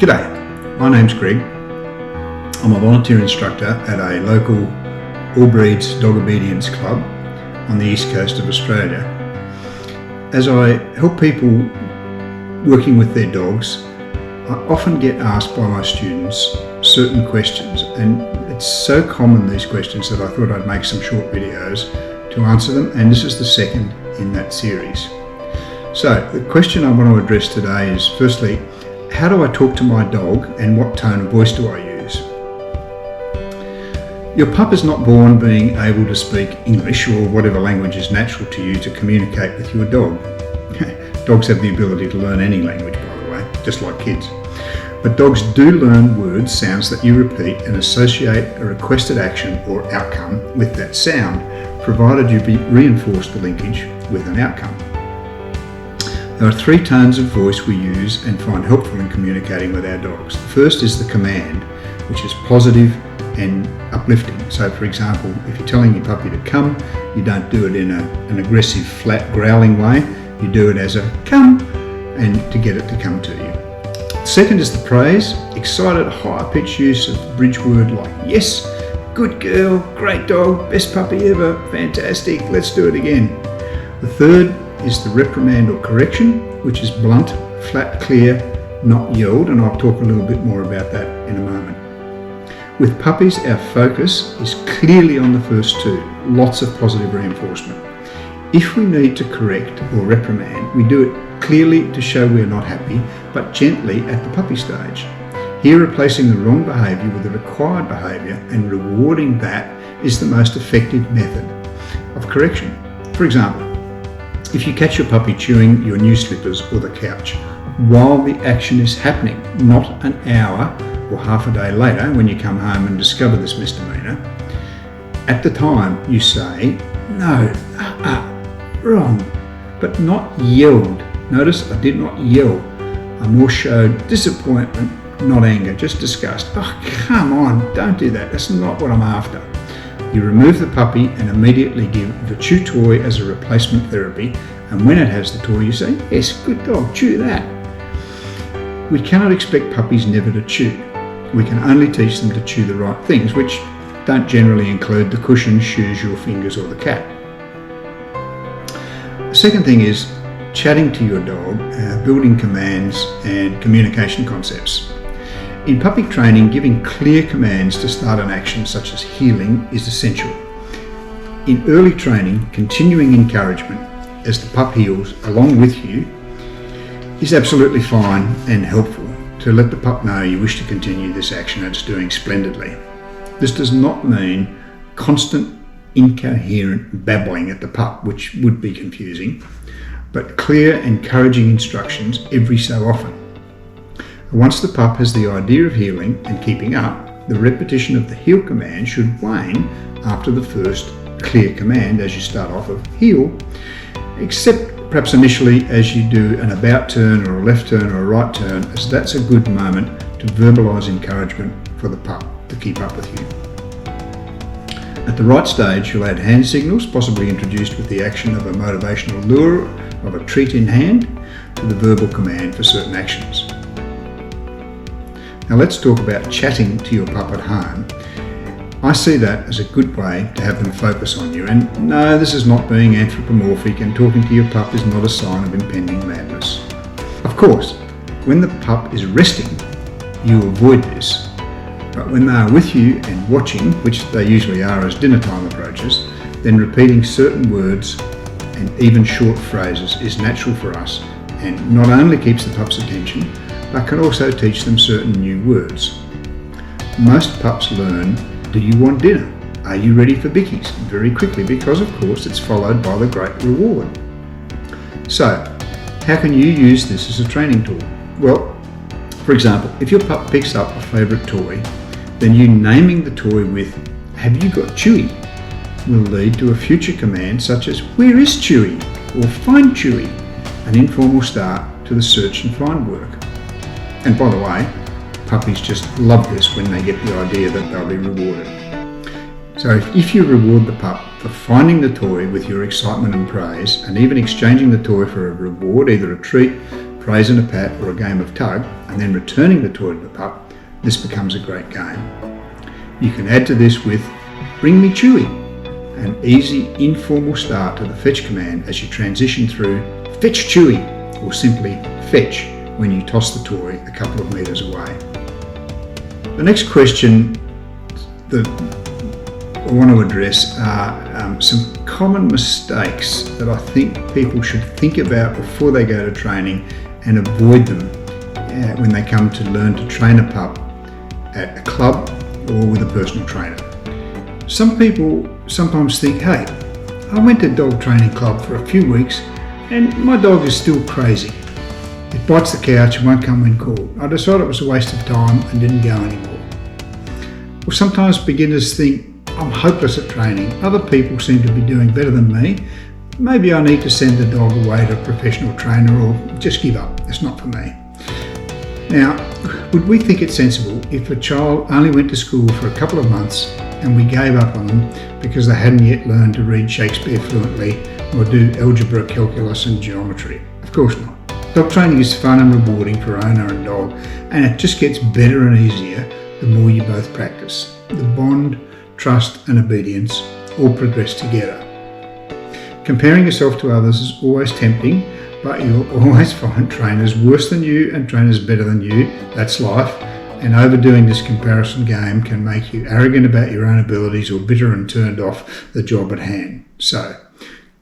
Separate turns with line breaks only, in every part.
G'day, my name's Greg. I'm a volunteer instructor at a local all breeds dog obedience club on the east coast of Australia. As I help people working with their dogs, I often get asked by my students certain questions, and it's so common, these questions, that I thought I'd make some short videos to answer them, and this is the second in that series. So the question I want to address today is, firstly, how do I talk to my dog and what tone of voice do I use? Your pup is not born being able to speak English or whatever language is natural to you to communicate with your dog. Dogs have the ability to learn any language, by the way, just like kids. But dogs do learn words, sounds that you repeat, and associate a requested action or outcome with that sound, provided you reinforce the linkage with an outcome. There are three tones of voice we use and find helpful in communicating with our dogs. The first is the command, which is positive and uplifting. So, for example, if you're telling your puppy to come, you don't do it in an aggressive, flat, growling way. You do it as a come, and to get it to come to you. The second is the praise, excited, high-pitched use of the bridge word like yes, good girl, great dog, best puppy ever, fantastic, let's do it again. The third is the reprimand or correction, which is blunt, flat, clear, not yelled, and I'll talk a little bit more about that in a moment. With puppies, our focus is clearly on the first two, lots of positive reinforcement. If we need to correct or reprimand, we do it clearly to show we are not happy, but gently at the puppy stage. Here, replacing the wrong behaviour with the required behaviour and rewarding that is the most effective method of correction. For example, if you catch your puppy chewing your new slippers or the couch while the action is happening, not an hour or half a day later when you come home and discover this misdemeanour, at the time you say, no, wrong, but not yelled. Notice I did not yell. I more showed disappointment, not anger, just disgust. Oh, come on, don't do that. That's not what I'm after. You remove the puppy and immediately give the chew toy as a replacement therapy, and when it has the toy you say, yes, good dog, chew that. We cannot expect puppies never to chew. We can only teach them to chew the right things, which don't generally include the cushions, shoes, your fingers or the cat. The second thing is chatting to your dog, building commands and communication concepts. In puppy training, giving clear commands to start an action such as heeling is essential. In early training, continuing encouragement as the pup heels along with you is absolutely fine and helpful to let the pup know you wish to continue this action and it's doing splendidly. This does not mean constant incoherent babbling at the pup, which would be confusing, but clear, encouraging instructions every so often. Once the pup has the idea of heeling and keeping up, the repetition of the heel command should wane after the first clear command as you start off of heel, except perhaps initially as you do an about turn or a left turn or a right turn, as that's a good moment to verbalise encouragement for the pup to keep up with you. At the right stage, you'll add hand signals, possibly introduced with the action of a motivational lure of a treat in hand, to the verbal command for certain actions. Now let's talk about chatting to your pup at home. I see that as a good way to have them focus on you. And no, this is not being anthropomorphic, and talking to your pup is not a sign of impending madness. Of course, when the pup is resting, you avoid this. But when they are with you and watching, which they usually are as dinner time approaches, then repeating certain words and even short phrases is natural for us, and not only keeps the pup's attention, but can also teach them certain new words. Most pups learn, do you want dinner? Are you ready for bickies? Very quickly, because of course it's followed by the great reward. So, how can you use this as a training tool? Well, for example, if your pup picks up a favourite toy, then you naming the toy with, have you got Chewy? Will lead to a future command such as, where is Chewy? Or find Chewy, an informal start to the search and find work. And by the way, puppies just love this when they get the idea that they'll be rewarded. So if you reward the pup for finding the toy with your excitement and praise, and even exchanging the toy for a reward, either a treat, praise and a pat or a game of tug, and then returning the toy to the pup, this becomes a great game. You can add to this with Bring Me Chewy, an easy informal start to the fetch command as you transition through Fetch Chewy, or simply fetch when you toss the toy a couple of metres away. The next question that I want to address are some common mistakes that I think people should think about before they go to training and avoid them when they come to learn to train a pup at a club or with a personal trainer. Some people sometimes think, hey, I went to dog training club for a few weeks and my dog is still crazy. It bites the couch and won't come when called. I decided it was a waste of time and didn't go anymore. Or sometimes beginners think, I'm hopeless at training. Other people seem to be doing better than me. Maybe I need to send the dog away to a professional trainer or just give up. It's not for me. Now, would we think it sensible if a child only went to school for a couple of months and we gave up on them because they hadn't yet learned to read Shakespeare fluently or do algebra, calculus and geometry? Of course not. Dog training is fun and rewarding for owner and dog, and it just gets better and easier the more you both practice. The bond, trust and obedience all progress together. Comparing yourself to others is always tempting, but you'll always find trainers worse than you and trainers better than you. That's life, and overdoing this comparison game can make you arrogant about your own abilities or bitter and turned off the job at hand. So,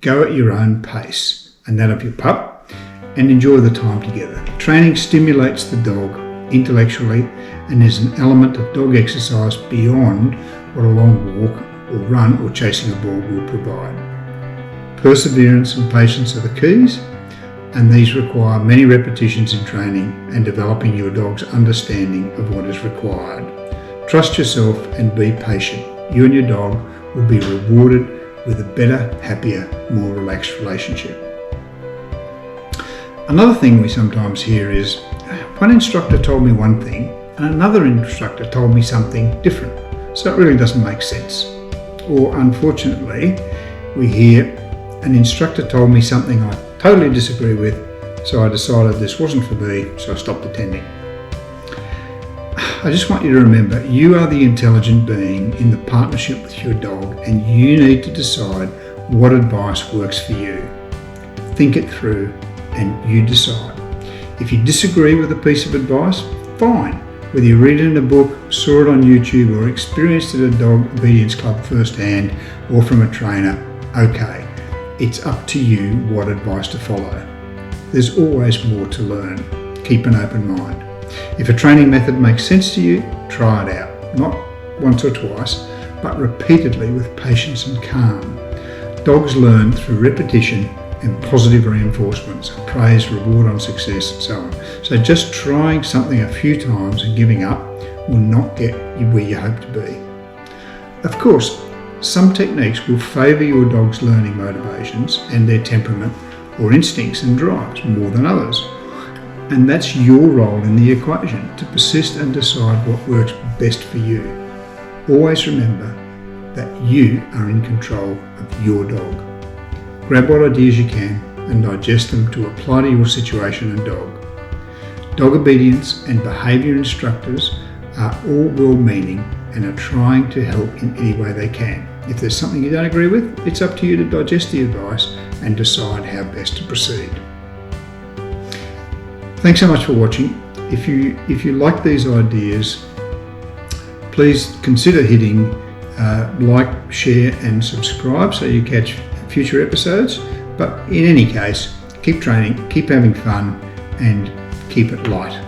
go at your own pace and that of your pup and enjoy the time together. Training stimulates the dog intellectually and is an element of dog exercise beyond what a long walk or run or chasing a ball will provide. Perseverance and patience are the keys, and these require many repetitions in training and developing your dog's understanding of what is required. Trust yourself and be patient. You and your dog will be rewarded with a better, happier, more relaxed relationship. Another thing we sometimes hear is, one instructor told me one thing and another instructor told me something different, so it really doesn't make sense. Or unfortunately, we hear, an instructor told me something I totally disagree with, so I decided this wasn't for me, so I stopped attending. I just want you to remember, you are the intelligent being in the partnership with your dog, and you need to decide what advice works for you. Think it through and you decide. If you disagree with a piece of advice, fine. Whether you read it in a book, saw it on YouTube, or experienced it at a dog obedience club firsthand or from a trainer, okay. It's up to you what advice to follow. There's always more to learn. Keep an open mind. If a training method makes sense to you, try it out. Not once or twice, but repeatedly with patience and calm. Dogs learn through repetition and positive reinforcements, praise, reward on success, and so on. So just trying something a few times and giving up will not get you where you hope to be. Of course, some techniques will favour your dog's learning motivations and their temperament or instincts and drives more than others. And that's your role in the equation, to persist and decide what works best for you. Always remember that you are in control of your dog. Grab what ideas you can and digest them to apply to your situation and dog. Dog obedience and behaviour instructors are all well-meaning and are trying to help in any way they can. If there's something you don't agree with, it's up to you to digest the advice and decide how best to proceed. Thanks so much for watching. If you like these ideas, please consider hitting like, share and subscribe so you catch future episodes. But in any case, keep training, keep having fun and keep it light.